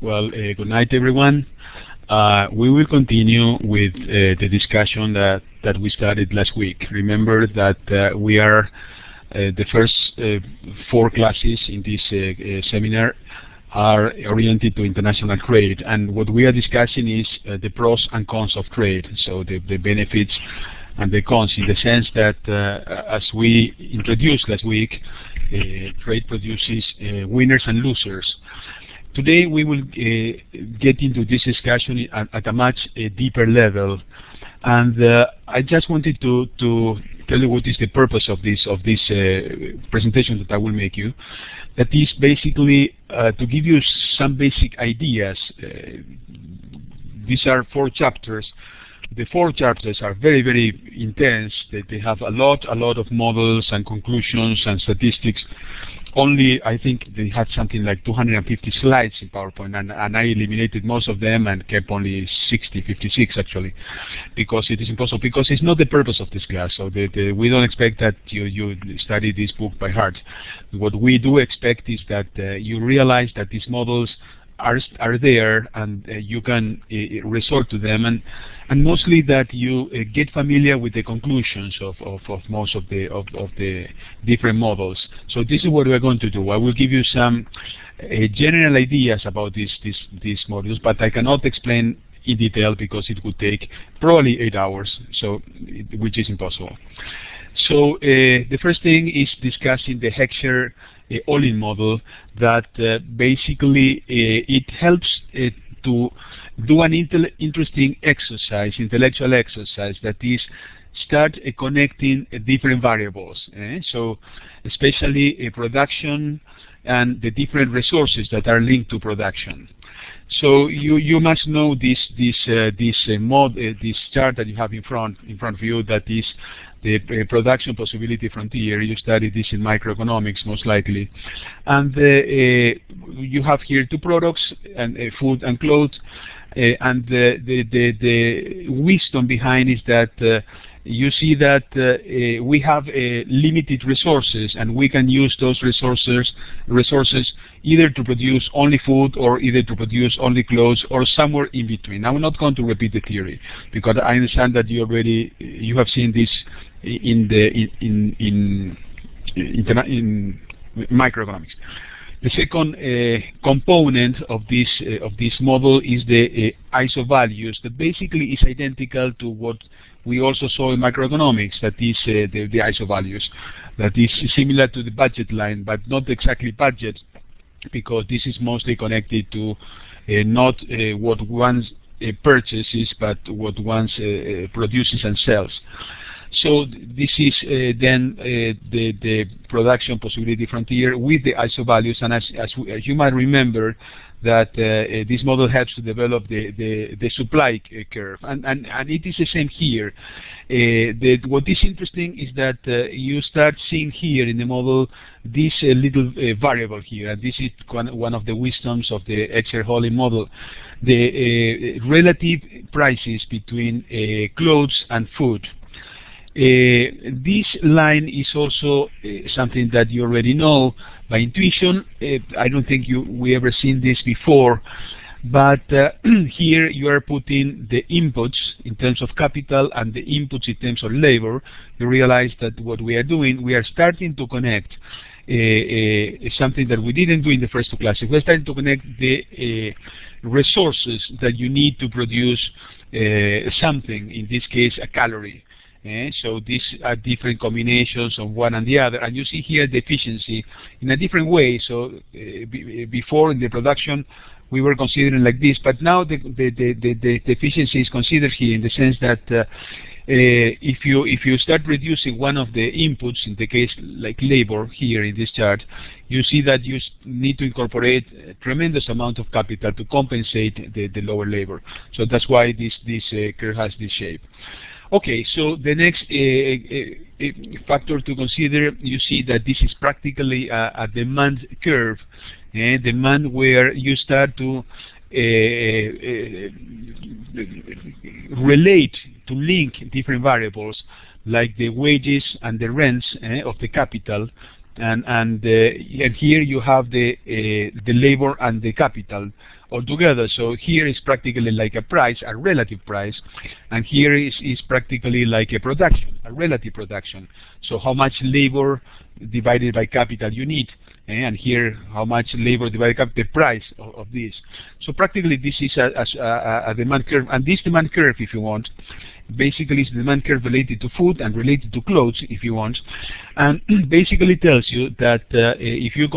Well, good night, everyone. We will continue with the discussion that we started last week. Remember that we are the first 4 classes in this seminar are oriented to international trade, and what we are discussing is the pros and cons of trade, so the benefits and the cons, in the sense that as we introduced last week, trade produces winners and losers. Today we will get into this discussion at a much deeper level, and I just wanted to tell you what is the purpose of this presentation that I will make you. That is basically to give you some basic ideas. These are 4 chapters. The 4 chapters are very, very intense. They have a lot of models and conclusions and statistics. Only, I think they had something like 250 slides in PowerPoint, and I eliminated most of them and kept only 56 actually, because it is impossible, because it's not the purpose of this class. So we don't expect that you study this book by heart. What we do expect is that you realize that these models are there, and you can resort to them, and mostly that you get familiar with the conclusions of most of the different models. So this is what we're going to do. I will give you some general ideas about these models, but I cannot explain in detail because it would take probably 8 hours, so which is impossible. So the first thing is discussing the Heckscher all-in model, that basically it helps to do an interesting exercise, intellectual exercise, that is start connecting different variables. So especially production and the different resources that are linked to production. So you must know this chart that you have in front of you, that is the production possibility frontier. You studied this in microeconomics most likely, and you have here 2 products, and food and clothes, and the wisdom behind is that you see that we have limited resources, and we can use those resources either to produce only food, or either to produce only clothes, or somewhere in between. I'm not going to repeat the theory, because I understand that you have seen this in microeconomics. The second component of this model is the ISO values, that basically is identical to what we also saw in microeconomics, that is the ISO values. That is similar to the budget line, but not exactly budget, because this is mostly connected to not what one purchases, but what one produces and sells. So this is then the production possibility frontier with the ISO values, and as you might remember, that this model helps to develop the supply curve, and it is the same here. What is interesting is that you start seeing here in the model this little variable here, and this is one of the wisdoms of the Heckscher-Holling model, the relative prices between clothes and food. This line is also something that you already know by intuition. I don't think we ever seen this before, but here you are putting the inputs in terms of capital and the inputs in terms of labor. You realize that what we are doing, we are starting to connect something that we didn't do in the first 2 classes. We're starting to connect the resources that you need to produce something, in this case a calorie. So these are different combinations of one and the other, and you see here the efficiency in a different way. So before in the production we were considering like this, but now the efficiency is considered here in the sense that if you start reducing one of the inputs, in the case like labor here in this chart, you see that you need to incorporate a tremendous amount of capital to compensate the lower labor. So that's why this curve has this shape. Okay, so the next factor to consider, you see that this is practically a demand curve, demand where you start to relate, to link different variables like the wages and the rents of the capital, and here you have the labor and the capital altogether. So here is practically like a price, a relative price, and here is practically like a production, a relative production. So how much labor divided by capital you need, and here how much labor divided by the price of this. So practically this is a demand curve, and this demand curve, if you want, basically is the demand curve related to food and related to clothes, if you want, and basically tells you that if you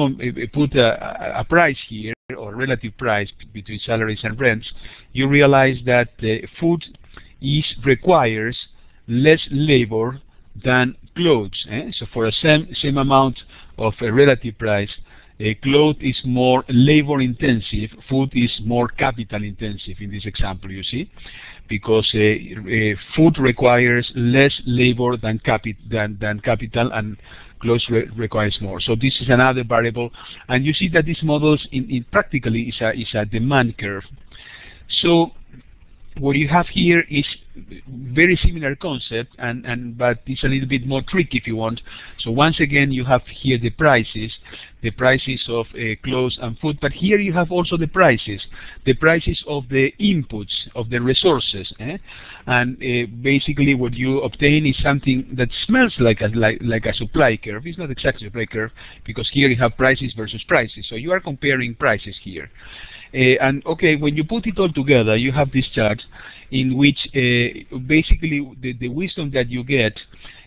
put a price here, or relative price between salaries and rents, you realize that food requires less labor than clothes. So for a same amount of a relative price, cloth is more labor intensive, food is more capital intensive in this example, you see, because food requires less labor than capital, and clothes requires more. So this is another variable, and you see that these models in practically is a demand curve. So what you have here is very similar concept, but it's a little bit more tricky if you want. So once again, you have here the prices of clothes and food, but here you have also the prices of the inputs, of the resources, and basically what you obtain is something that smells like a supply curve. It's not exactly a supply curve, because here you have prices versus prices, so you are comparing prices here. And okay, when you put it all together, you have this chart in which basically the wisdom that you get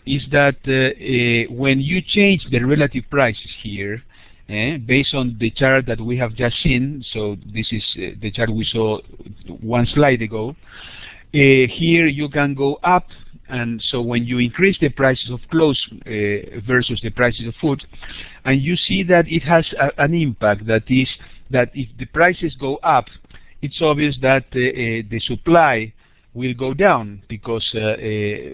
is that when you change the relative prices here, based on the chart that we have just seen, so this is the chart we saw one slide ago, here you can go up, and so when you increase the prices of clothes versus the prices of food, and you see that it has an impact, that is that if the prices go up, it's obvious that the supply will go down, because or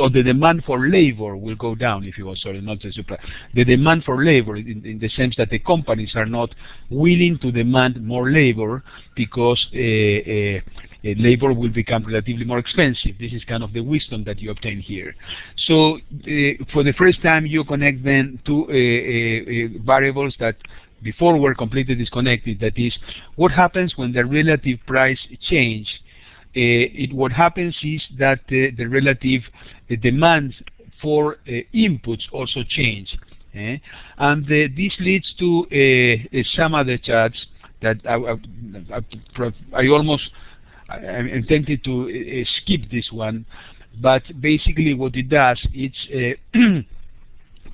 the demand for labor will go down, if you will, sorry, not the supply. The demand for labor, in the sense that the companies are not willing to demand more labor, because labor will become relatively more expensive. This is kind of the wisdom that you obtain here. So for the first time, you connect then two variables that before were completely disconnected. That is, what happens when the relative price change? What happens is that the relative demand for inputs also change, and this leads to some other charts that I'm tempted to skip this one, but basically what it does, it's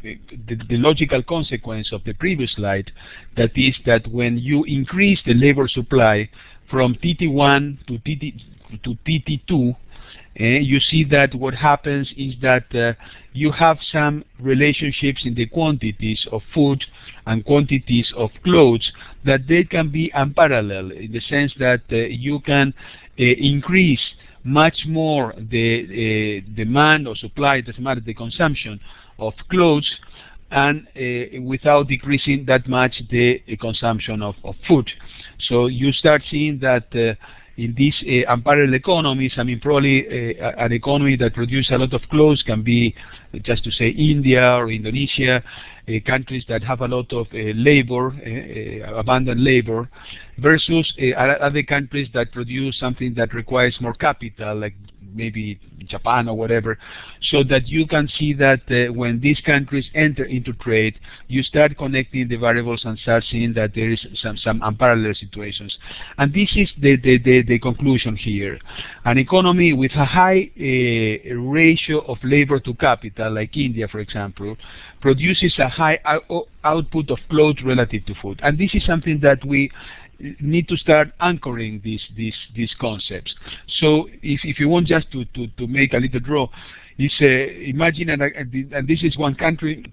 the logical consequence of the previous slide, that is that when you increase the labor supply from TT1 to TT2, you see that what happens is that you have some relationships in the quantities of food and quantities of clothes that they can be unparalleled, in the sense that you can increase much more the demand or supply, it doesn't matter, the consumption of clothes, and without decreasing that much the consumption of food. So you start seeing that in these unparalleled economies, I mean, probably an economy that produces a lot of clothes can be, just to say, India or Indonesia, countries that have a lot of labor, abundant labor, versus other countries that produce something that requires more capital, like maybe Japan or whatever, so that you can see that when these countries enter into trade, you start connecting the variables and start seeing that there is some unparalleled situations. And this is the conclusion here. An economy with a high ratio of labor to capital, like India, for example, produces a high output of clothes relative to food. And this is something that we need to start anchoring these concepts. So if you want just to make a little draw, is imagine, and this is one country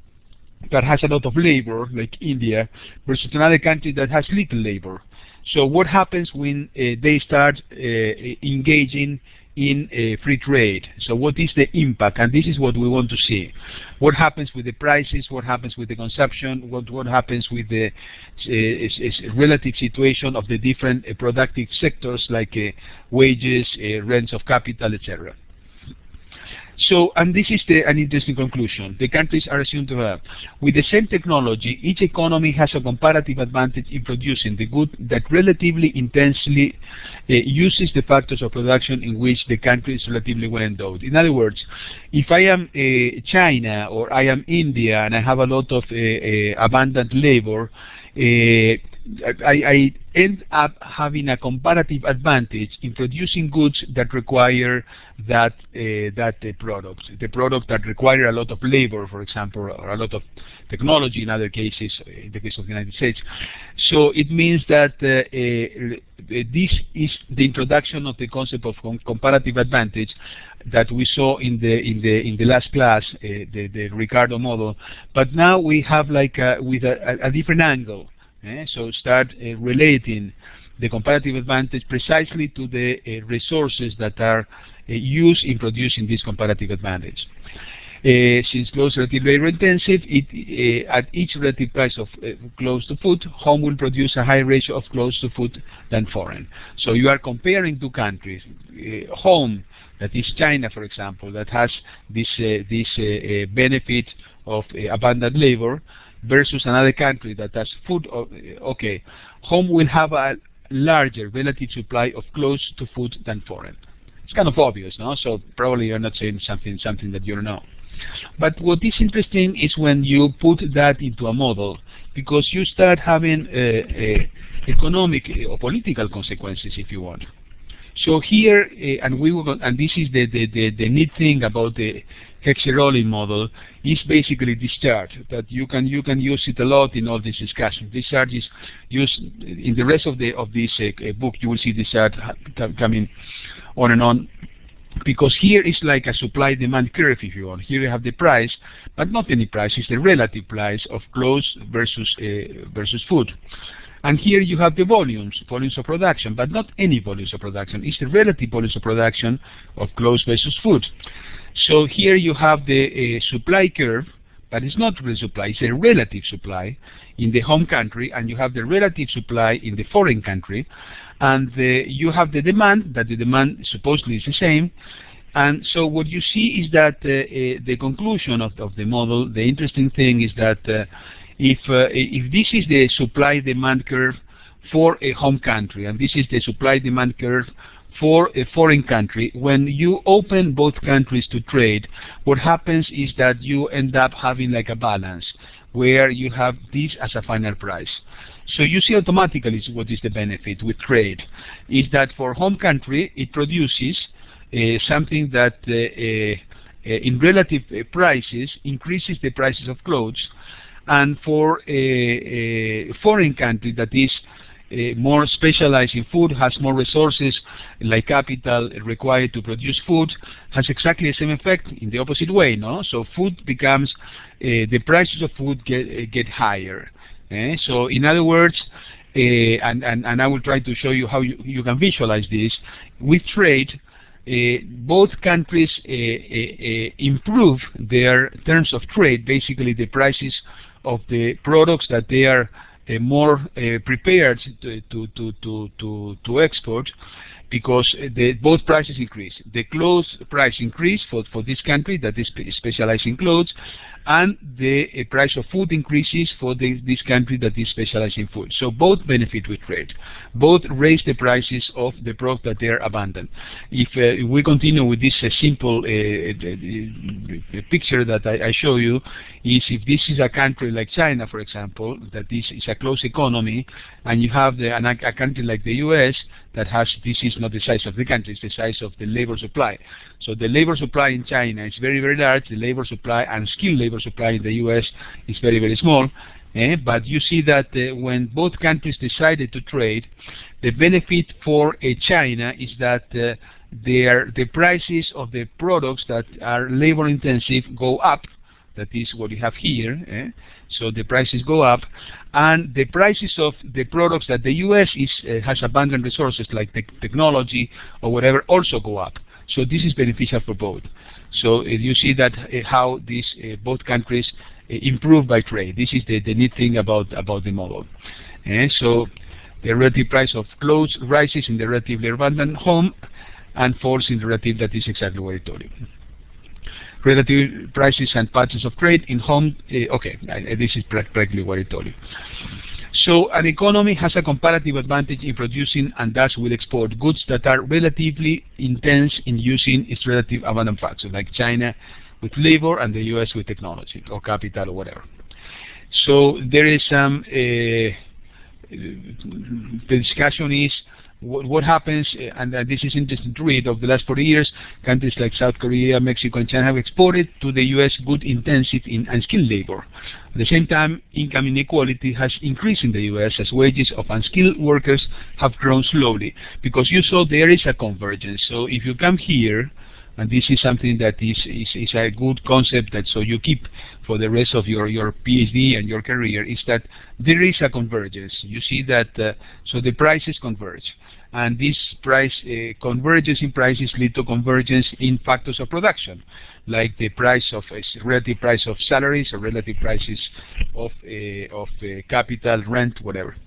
that has a lot of labor, like India, versus another country that has little labor. So what happens when they start engaging in free trade? So what is the impact? And this is what we want to see. What happens with the prices? What happens with the consumption? What happens with the relative situation of the different productive sectors, like wages, rents of capital, etc. So, and this is an interesting conclusion. The countries are assumed to have, with the same technology, each economy has a comparative advantage in producing the good that relatively intensely uses the factors of production in which the country is relatively well endowed. In other words, if I am China or I am India and I have a lot of abundant labor, I end up having a comparative advantage in producing goods that require that product. The product that require a lot of labor, for example, or a lot of technology in other cases, in the case of the United States. So it means that this is the introduction of the concept of comparative advantage that we saw in the last class, the Ricardo model. But now we have like with a different angle. So start relating the comparative advantage precisely to the resources that are used in producing this comparative advantage. Since clothes are relatively labor intensive, at each relative price of clothes to food, home will produce a higher ratio of clothes to food than foreign. So you are comparing two countries. Home, that is China, for example, that has this benefit of abundant labor, versus another country that has food. Okay, home will have a larger relative supply of clothes to food than foreign. It's kind of obvious, no? So probably you're not saying something that you don't know. But what is interesting is when you put that into a model, because you start having economic or political consequences, if you want. So here, and this is the neat thing about the Heckscher-Ohlin model, is basically this chart that you can use it a lot in all these discussions. This chart is used in the rest of this book. You will see this chart coming on and on, because here is like a supply-demand curve, if you want. Here you have the price, but not any price. It's the relative price of clothes versus food. And here you have the volumes of production, but not any volumes of production. It's the relative volumes of production of clothes versus food. So here you have the supply curve, but it's not real supply, it's a relative supply in the home country, and you have the relative supply in the foreign country, and you have the demand, that the demand supposedly is the same. And so what you see is that the conclusion of the model, the interesting thing is that if this is the supply-demand curve for a home country, and this is the supply-demand curve for a foreign country, when you open both countries to trade, what happens is that you end up having like a balance, where you have this as a final price. So you see automatically what is the benefit with trade, is that for home country, it produces something that in relative prices increases the prices of clothes, and for a foreign country that is more specialized in food, has more resources like capital required to produce food, has exactly the same effect in the opposite way, no? So food becomes, the prices of food get higher. So in other words, and I will try to show you how you can visualize this, with trade, both countries improve their terms of trade, basically the prices of the products that they are more prepared to export, because both prices increase. The clothes price increase for this country that is specialized in clothes, and the price of food increases for this country that is specialized in food. So both benefit with trade. Both raise the prices of the product that they are abundant. If we continue with this simple picture that I show you, is if this is a country like China, for example, that this is a closed economy, and you have a country like the US that has, this is not the size of the country, it's the size of the labor supply. So the labor supply in China is very, very large. The labor supply and skilled labor supply in the US is very, very small. But you see that when both countries decided to trade, the benefit for China is that the prices of the products that are labor intensive go up. That is what you have here. So the prices go up, and the prices of the products that the US has abundant resources like technology or whatever also go up. So this is beneficial for both. So you see that how these both countries improve by trade. This is the neat thing about the model. So the relative price of clothes rises in the relatively abundant home and falls in the relative that is exactly what I told you. relative prices and patterns of trade in home. This is practically what I told you. So an economy has a comparative advantage in producing and thus will export goods that are relatively intense in using its relative abundant factors, like China with labor and the US with technology or capital or whatever. So there is some, the discussion is what happens, and this is interesting to read, of the last 40 years, countries like South Korea, Mexico, and China have exported to the US good intensive in unskilled labor. At the same time, income inequality has increased in the US as wages of unskilled workers have grown slowly, because you saw there is a convergence. So if you come here, and this is something that is a good concept that so you keep for the rest of your PhD and your career, is that there is a convergence. You see that so the prices converge, and this price convergence in prices lead to convergence in factors of production, like the price of relative price of salaries or relative prices of capital, rent, whatever.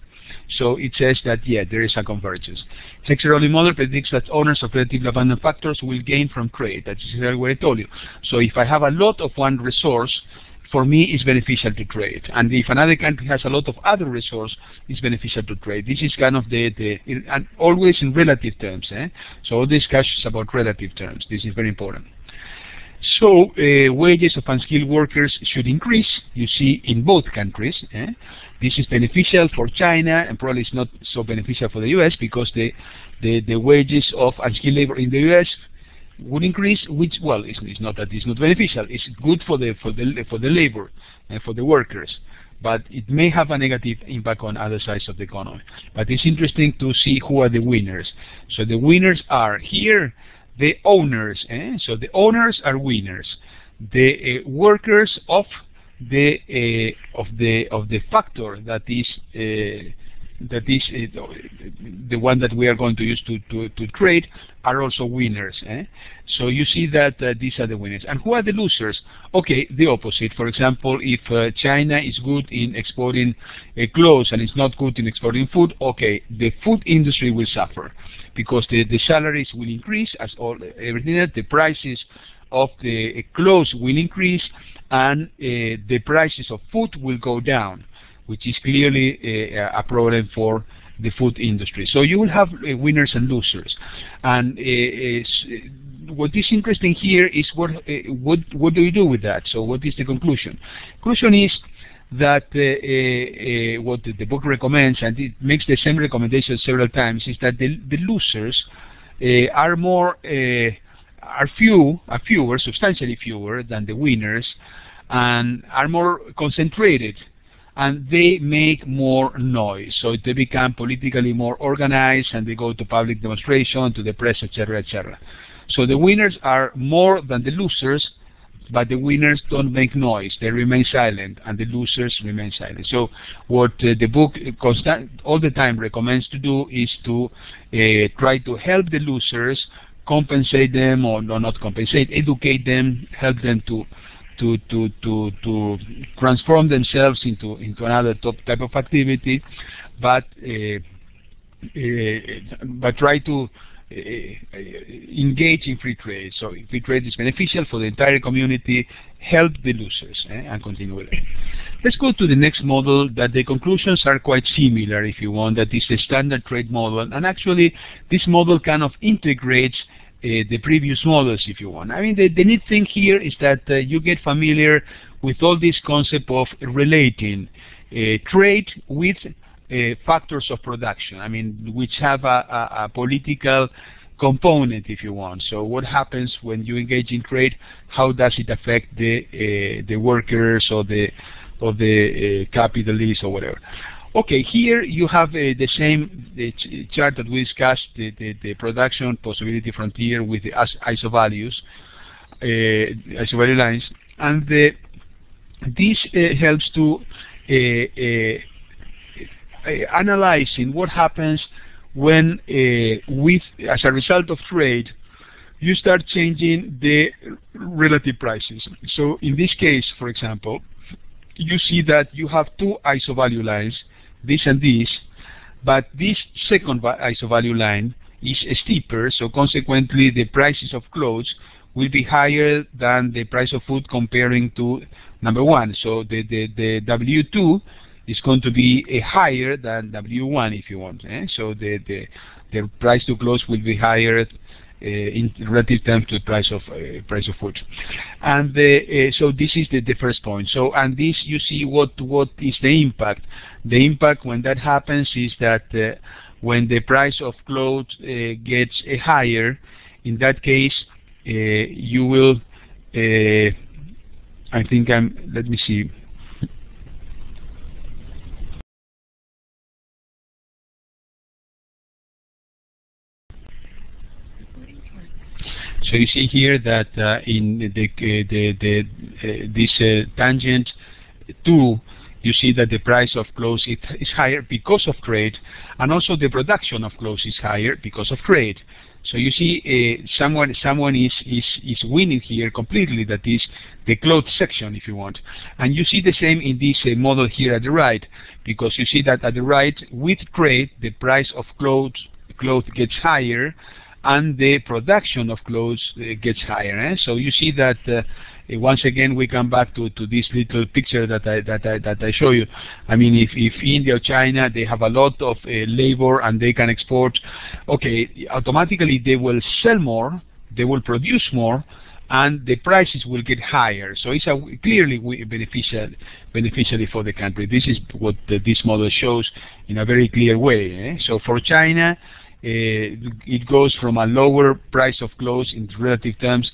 So it says that, yeah, there is a convergence. Sector-only model predicts that owners of relatively abundant factors will gain from trade. That's exactly what I told you. So if I have a lot of one resource, for me it's beneficial to trade. And if another country has a lot of other resource, it's beneficial to trade. This is kind of and always in relative terms. So all discussions about relative terms. This is very important. So wages of unskilled workers should increase, you see, in both countries. This is beneficial for China, and probably it's not so beneficial for the US, because the wages of unskilled labor in the US would increase, which, well, it's not that it's not beneficial. It's good for the labor and for the workers, but it may have a negative impact on other sides of the economy. But it's interesting to see who are the winners. So the winners are here the owners. So the owners are winners. The workers of the factor that is the one that we are going to use to trade are also winners. So you see that these are the winners. And who are the losers? Okay, the opposite. For example, if China is good in exporting clothes and it's not good in exporting food, okay, the food industry will suffer, because the salaries will increase as everything else. The prices of the clothes will increase, and the prices of food will go down, which is clearly a problem for the food industry. So you will have winners and losers. And what is interesting here is what do you do with that? So what is the conclusion? Conclusion is that what the book recommends, and it makes the same recommendation several times, is that the losers are fewer, substantially fewer than the winners, and are more concentrated, and they make more noise. So they become politically more organized, and they go to public demonstration, to the press, etc., etc. So the winners are more than the losers, but the winners don't make noise. They remain silent, and the losers remain silent. So what the book all the time recommends to do is to try to help the losers, compensate them, or not compensate, educate them, help them to transform themselves into another type of activity, but try to engage in free trade. So free trade is beneficial for the entire community. Help the losers, and continue with it. Let's go to the next model, that the conclusions are quite similar, if you want. That is the standard trade model, and actually this model kind of integrates the previous models, if you want. I mean, the neat thing here is that you get familiar with all this concept of relating trade with factors of production, I mean, which have a political component, if you want. So what happens when you engage in trade? How does it affect the workers or the capitalists or whatever? Okay, here you have the same chart that we discussed, the production possibility frontier with the ISO values, ISO value lines, and this helps to analyzing what happens when, as a result of trade, you start changing the relative prices. So in this case, for example, you see that you have two ISO value lines, this and this, but this second ISO value line is steeper, so consequently the prices of clothes will be higher than the price of food comparing to number 1. So the W2 is going to be higher than W1 if you want. So the price to close will be higher in relative terms to the price of food. And so this is the first point. So, and this, you see what is the impact. The impact when that happens is that when the price of clothes gets higher, in that case you will I think let me see. So you see here that in this tangent 2, you see that the price of clothes is higher because of trade, and also the production of clothes is higher because of trade. So you see someone is winning here completely, that is the clothes section if you want. And you see the same in this model here at the right, because you see that at the right, with trade, the price of clothes gets higher, and the production of clothes gets higher. So you see that once again we come back to this little picture that I show you. I mean, if India or China, they have a lot of labor and they can export, okay, automatically they will sell more, they will produce more, and the prices will get higher. So it's clearly beneficially for the country. This is what this model shows in a very clear way. So for China, it goes from a lower price of clothes in relative terms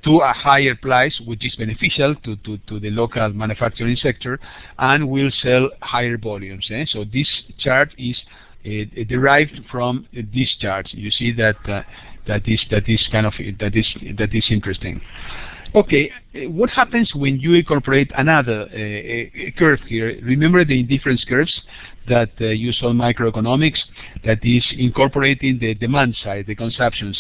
to a higher price, which is beneficial to the local manufacturing sector, and will sell higher volumes. So this chart is derived from this chart. You see that that is interesting. Okay, what happens when you incorporate another curve here? Remember the indifference curves that you saw in microeconomics, that is incorporating the demand side, the consumption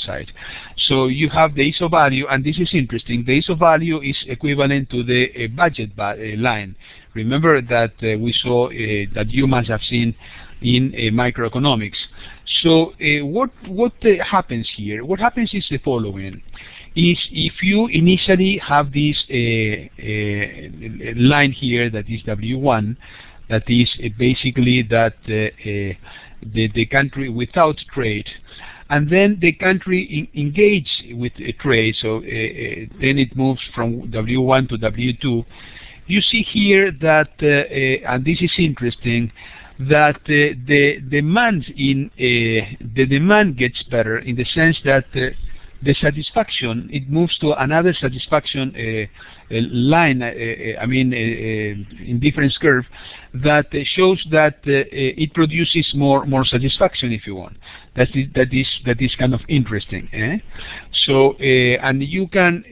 side. So you have the ISO value, and this is interesting. The ISO value is equivalent to the budget line. Remember that we saw that you must have seen in microeconomics. So what happens here? What happens is the following. Is if you initially have this line here that is W1, that is basically that the country without trade, and then the country engage with trade, so then it moves from W1 to W2. You see here that, and this is interesting, that the demand gets better in the sense that the satisfaction, it moves to another satisfaction line, indifference curve, that shows that it produces more satisfaction, if you want. That is kind of interesting. So and you can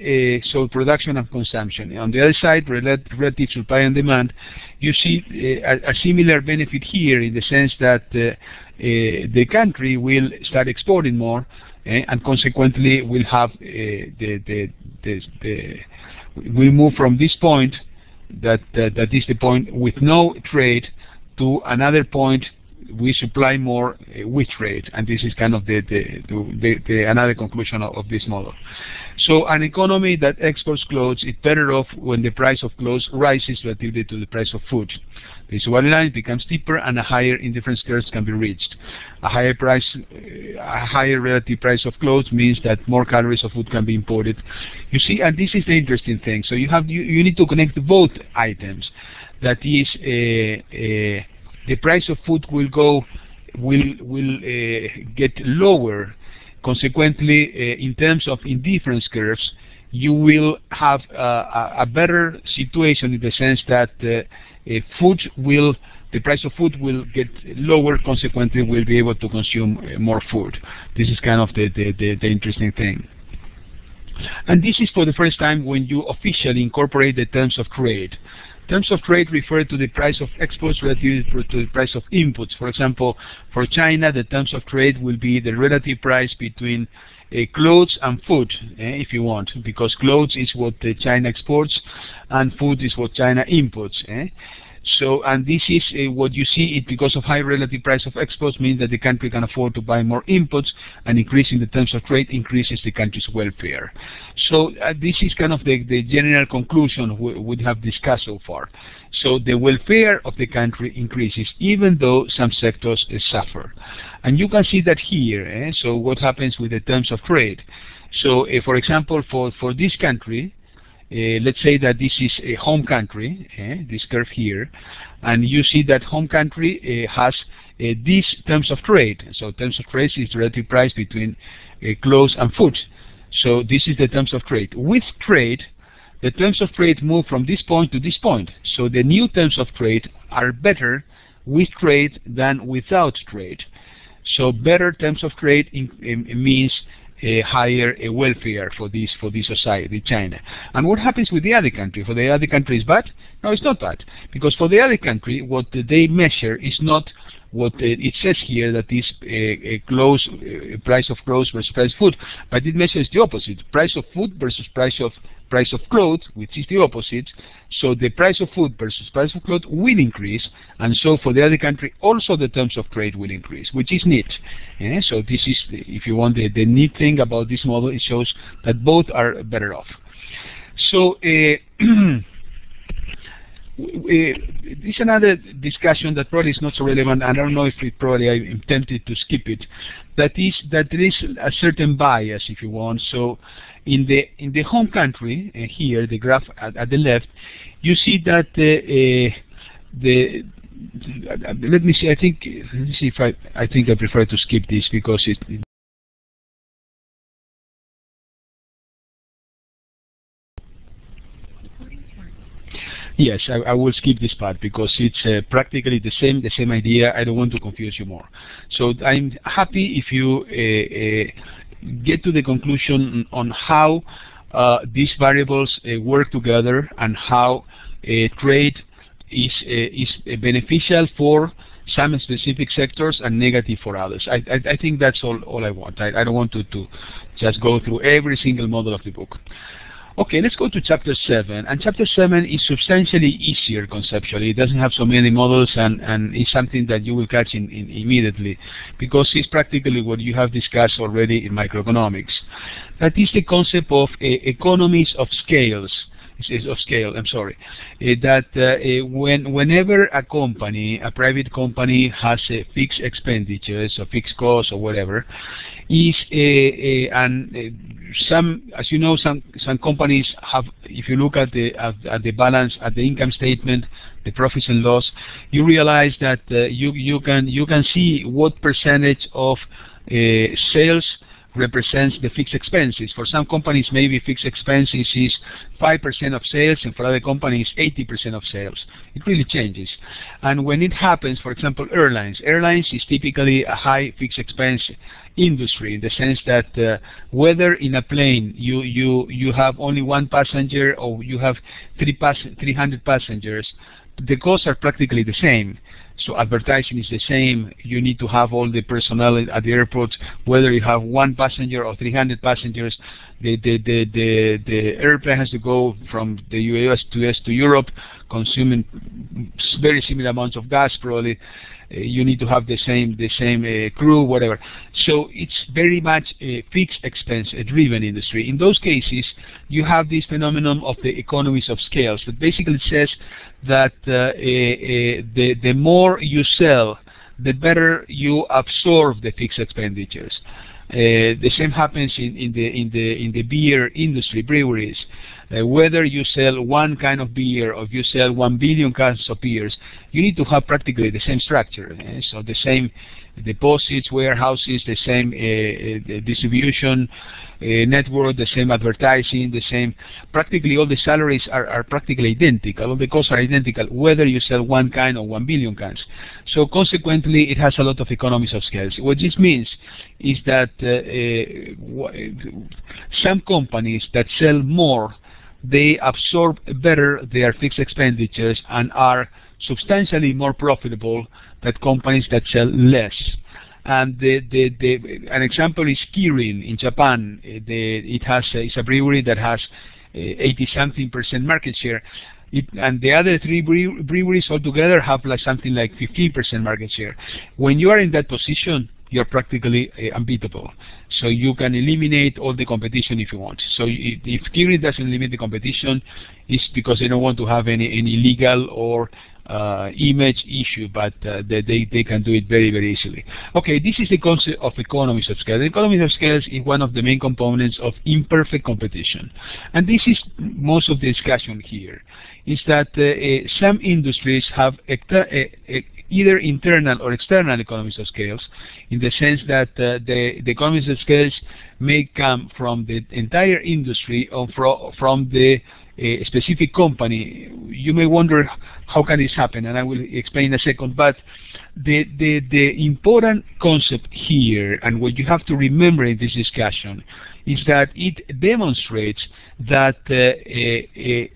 so production and consumption. On the other side, relative supply and demand, you see a similar benefit here in the sense that the country will start exporting more, and consequently will have we move from this point that is the point with no trade to another point we supply more with trade, and this is kind of the another conclusion of this model. So an economy that exports clothes is better off when the price of clothes rises relatively to the price of food. The isovalue line becomes steeper, and a higher indifference curves can be reached. A higher relative price of clothes means that more calories of food can be imported. You see, and this is the interesting thing. So you need to connect both items. That is, the price of food will get lower. Consequently, in terms of indifference curves, you will have a better situation in the sense that the price of food will get lower. Consequently, we'll be able to consume more food. This is kind of the interesting thing. And this is for the first time when you officially incorporate the terms of trade. Terms of trade refer to the price of exports relative to the price of inputs. For example, for China, the terms of trade will be the relative price between clothes and food, if you want, because clothes is what China exports and food is what China imports. So, and this is what you see, it because of high relative price of exports means that the country can afford to buy more inputs, and increasing the terms of trade increases the country's welfare. So this is kind of the general conclusion we have discussed so far. So the welfare of the country increases even though some sectors suffer. And you can see that here. So what happens with the terms of trade? So for example, for this country, let's say that this is a home country, this curve here, and you see that home country has these terms of trade. So terms of trade is the relative price between clothes and food. So this is the terms of trade. With trade, the terms of trade move from this point to this point. So the new terms of trade are better with trade than without trade. So better terms of trade means a higher welfare for this society, China. And what happens with the other country? For the other country is bad? No, it's not bad, because for the other country, what they measure is not what it says here, that is price of clothes versus price of food, but it measures the opposite: price of food versus price of clothes, which is the opposite. So the price of food versus price of clothes will increase, and so for the other country also the terms of trade will increase, which is neat. So this is, if you want, the neat thing about this model. It shows that both are better off. So this is another discussion that probably is not so relevant. I don't know if I'm tempted to skip it. That there is a certain bias, if you want. So in the home country, here, the graph at the left, you see that let me see. Let me see if I think I prefer to skip this because it. Yes, I will skip this part because it's practically the same idea. I don't want to confuse you more. So I'm happy if you get to the conclusion on how these variables work together and how trade is beneficial for some specific sectors and negative for others. I think that's all I want. I don't want to just go through every single model of the book. Okay, let's go to chapter 7. And chapter 7 is substantially easier conceptually. It doesn't have so many models, and it's something that you will catch in immediately, because it's practically what you have discussed already in microeconomics. That is the concept of economies of scales. Whenever a company, a private company, has fixed expenditures or fixed costs or whatever, as you know, some companies have. If you look at the balance, at the income statement, the profits and loss, you realize that you can see what percentage of sales represents the fixed expenses. For some companies, maybe fixed expenses is 5% of sales, and for other companies, 80% of sales. It really changes. And when it happens, for example, airlines is typically a high fixed expense industry, in the sense that whether in a plane you have only one passenger or you have 300 passengers, the costs are practically the same. So advertising is the same. You need to have all the personnel at the airport, whether you have one passenger or 300 passengers. The airplane has to go from the US to Europe, consuming very similar amounts of gas probably. You need to have the same crew, whatever. So it's very much a fixed expense driven industry. In those cases, you have this phenomenon of the economies of scales that basically says that the more you sell, the better you absorb the fixed expenditures. The same happens in the beer industry, breweries. Whether you sell one kind of beer or if you sell 1 billion cans of beers, you need to have practically the same structure. So the same deposits, warehouses, the same distribution network, the same advertising, the same. Practically all the salaries are practically identical. All the costs are identical, whether you sell one can or 1 billion cans. So consequently, it has a lot of economies of scale. What this means is that some companies that sell more, they absorb better their fixed expenditures and are substantially more profitable than companies that sell less. And an example is Kirin in Japan. It's a brewery that has 80-something% market share. and the other three breweries altogether have like something like 15% market share. When you are in that position, you're practically unbeatable. So you can eliminate all the competition if you want. So if Kirin doesn't eliminate the competition, it's because they don't want to have any legal or image issue, but they can do it very, very easily. Okay, this is the concept of economies of scale. The economies of scale is one of the main components of imperfect competition. And this is most of the discussion here, is that some industries have either internal or external economies of scales, in the sense that the economies of scales may come from the entire industry or from the specific company. You may wonder how can this happen, and I will explain in a second, but the important concept here, and what you have to remember in this discussion, is that it demonstrates that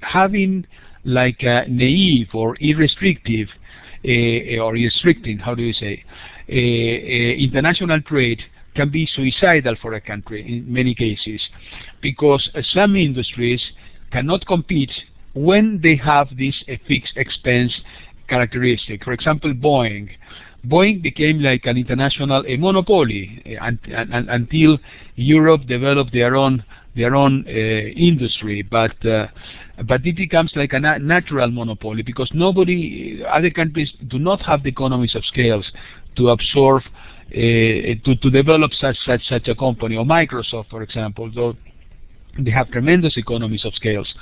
having like a naive or irrestrictive or restricting, how do you say, international trade can be suicidal for a country in many cases, because some industries cannot compete when they have this fixed expense characteristic. For example, Boeing. Boeing became like an international monopoly until Europe developed their own industry, but it becomes like a natural monopoly because other countries do not have the economies of scales to absorb to develop such a company. Or Microsoft, for example, though they have tremendous economies of scales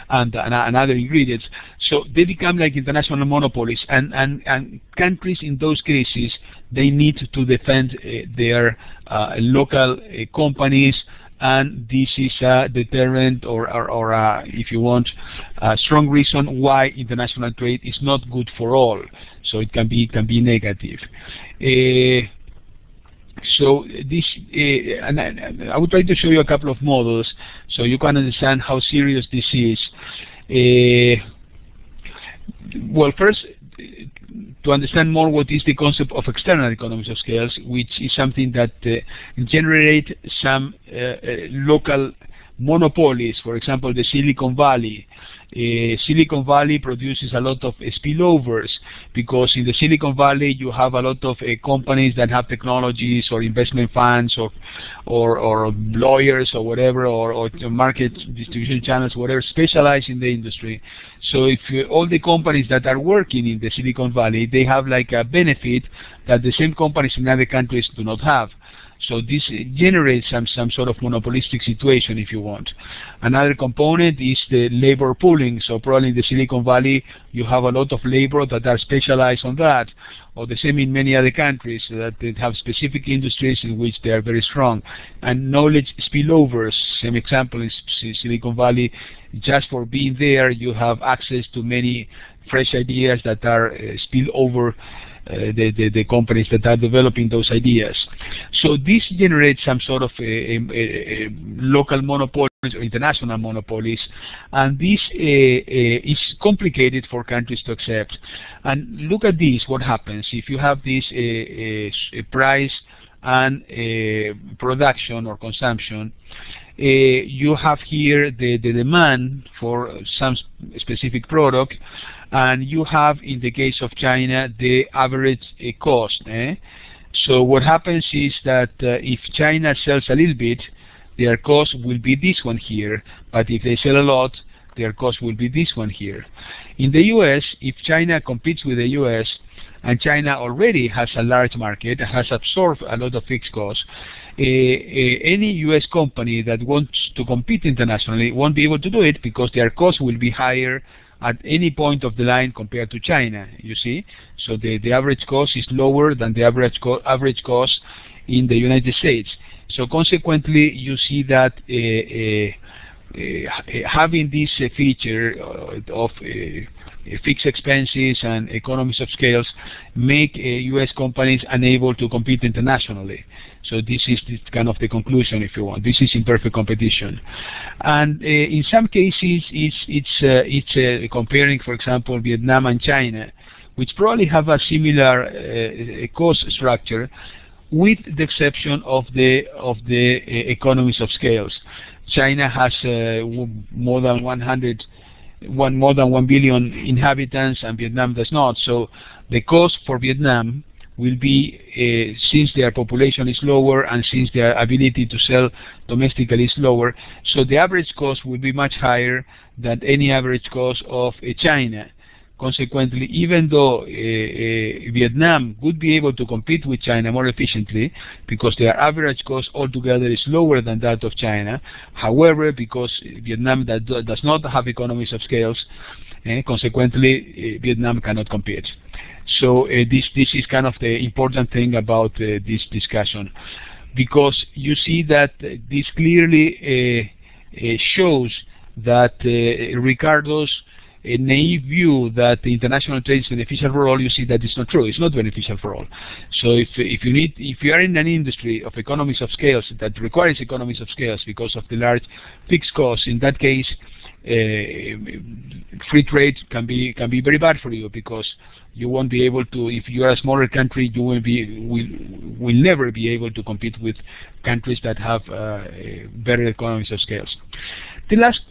and other ingredients, so they become like international monopolies, and countries in those cases, they need to defend their local companies, and this is a deterrent or if you want, a strong reason why international trade is not good for all. So it can be negative. So this, and I will try to show you a couple of models so you can understand how serious this is. Well, first, to understand more what is the concept of external economies of scales, which is something that generate some local monopolies. For example, the Silicon Valley. Silicon Valley produces a lot of spillovers, because in the Silicon Valley you have a lot of companies that have technologies or investment funds or lawyers or whatever, or market distribution channels, whatever, specialized in the industry. So if all the companies that are working in the Silicon Valley, they have like a benefit that the same companies in other countries do not have. So this generates some sort of monopolistic situation, if you want. Another component is the labor pooling. So probably in the Silicon Valley you have a lot of labor that are specialized on that, or the same in many other countries that they have specific industries in which they are very strong. And knowledge spillovers, same example is Silicon Valley. Just for being there, you have access to many fresh ideas that are spill over the companies that are developing those ideas. So this generates some sort of local monopolies or international monopolies, and this is complicated for countries to accept. And look at this, what happens if you have this price and production or consumption. You have here the demand for some specific product, and you have, in the case of China, the average cost. So what happens is that if China sells a little bit, their cost will be this one here, but if they sell a lot, their cost will be this one here. In the US, if China competes with the US, and China already has a large market, has absorbed a lot of fixed costs, any US company that wants to compete internationally won't be able to do it, because their cost will be higher at any point of the line compared to China, you see. So the average cost is lower than the average cost in the United States. So consequently, you see that having this feature of fixed expenses and economies of scales make U.S. companies unable to compete internationally. So this is kind of the conclusion, if you want. This is imperfect competition, and in some cases it's comparing, for example, Vietnam and China, which probably have a similar cost structure, with the exception of the economies of scales. China has more than 100 more than 1 billion inhabitants, and Vietnam does not. So the cost for Vietnam will be, since their population is lower and since their ability to sell domestically is lower, so the average cost will be much higher than any average cost of China. Consequently, even though Vietnam would be able to compete with China more efficiently because their average cost altogether is lower than that of China, however, because Vietnam does not have economies of scales, consequently, Vietnam cannot compete. So this is kind of the important thing about this discussion, because you see that this clearly shows that Ricardo's naive view that the international trade is beneficial for all, you see that it's not true. It's not beneficial for all. So if you are in an industry of economies of scales that requires economies of scales because of the large fixed costs, in that case, free trade can be very bad for you, because you won't be able to. If you are a smaller country, you will never be able to compete with countries that have better economies of scales. The last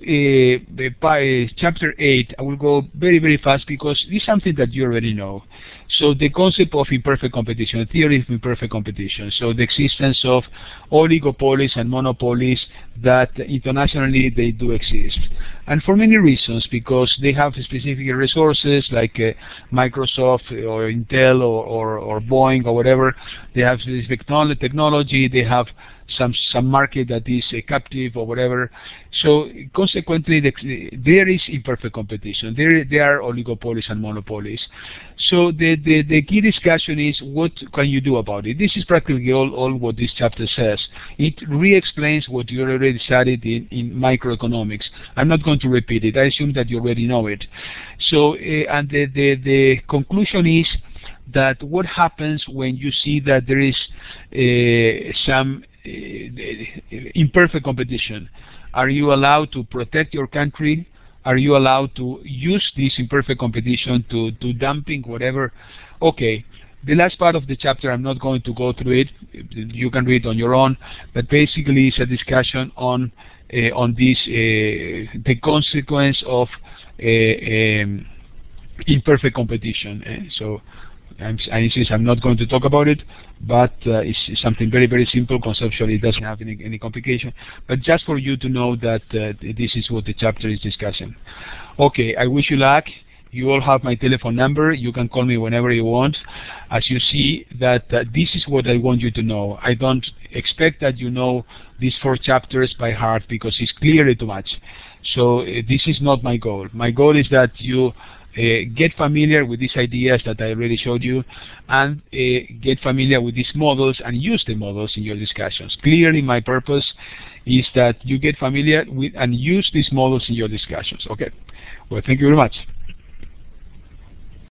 chapter 8, I will go very fast because this is something that you already know. So the concept of imperfect competition, the theory of imperfect competition. So the existence of oligopolies and monopolies that internationally they do exist. And for many reasons, because they have specific resources like Microsoft or Intel or Boeing or whatever. They have specific technology, they have some market that is captive or whatever. So consequently, there is imperfect competition. There are oligopolies and monopolies. So the key discussion is, what can you do about it? This is practically all what this chapter says. It re-explains what you already studied in microeconomics. I'm not going to repeat it. I assume that you already know it. So and the conclusion is that what happens when you see that there is some imperfect competition. Are you allowed to protect your country? Are you allowed to use this imperfect competition to dumping whatever? Okay, the last part of the chapter, I'm not going to go through it. You can read on your own, but basically it's a discussion on this, the consequence of imperfect competition. So I insist, I'm not going to talk about it, but it's something very simple. Conceptually, it doesn't have any complication. But just for you to know that this is what the chapter is discussing. Okay, I wish you luck. You all have my telephone number. You can call me whenever you want. As you see, that this is what I want you to know. I don't expect that you know these 4 chapters by heart, because it's clearly too much. So this is not my goal. My goal is that you get familiar with these ideas that I already showed you, and get familiar with these models and use the models in your discussions. Clearly, my purpose is that you get familiar with and use these models in your discussions. Okay. Well, thank you very much.